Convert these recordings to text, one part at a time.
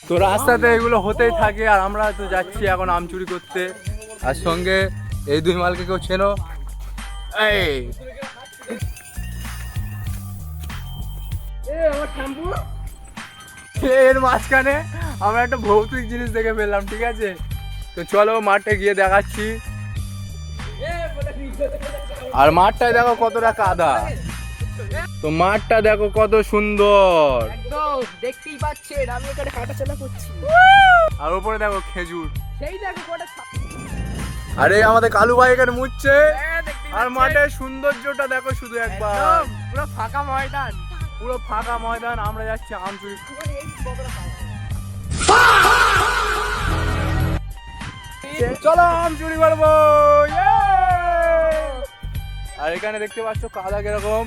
তো রাস্তাতে এগুলো হতেই থাকে আর আমরা তো যাচ্ছি এখন আম চুরি করতে। আর সঙ্গে এই দুই মালকে কেউ চেনো? এই এর মাঝখানে আমরা একটা ভৌতিক জিনিস দেখে ফেললাম, ঠিক আছে? তো চলো মাঠে গিয়ে দেখাচ্ছি। আর মাঠটায় দেখো কতটা কাদা, তো মাঠটা দেখো কত সুন্দর, একদম দেখতেই পাচ্ছেন আমি এখানে হাঁটাচলা করছি। আর উপরে দেখো খেজুর। সেই দেখো কটা আরে আমাদের কালু ভাই এখানে মুছছে। দেখতেই আর পাচ্ছেন। মাঠের সৌন্দর্যটা দেখো শুধু একবার, একদম পুরো ফাঁকা ময়দান। পুরো ফাঁকা ময়দান। আমরা যাচ্ছি আম চুরি। চলো আম চুরি করবো। আর এখানে দেখতে পাচ্ছ কাদা কিরকম,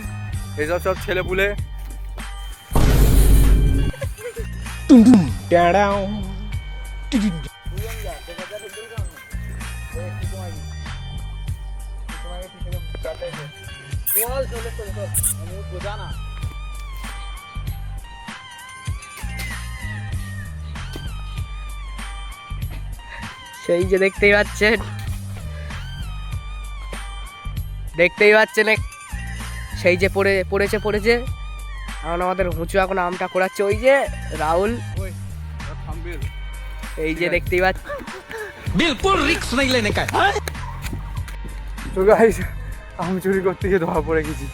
এসব সব ছেলে পুলে। সেই যে দেখতেই পাচ্ছেন, দেখতেই পাচ্ছেন সেই যে পড়েছে। এখন আমাদের হুঁচু এখন আমটা করাচ্ছে ওই যে রাহুল। এই যে দেখতেই পাচ্ছেন, बिल्कुल रिक्स नहीं लेने का। তো গাইস আম চুরি করতে গিয়ে ধরা পড়ে গেছি।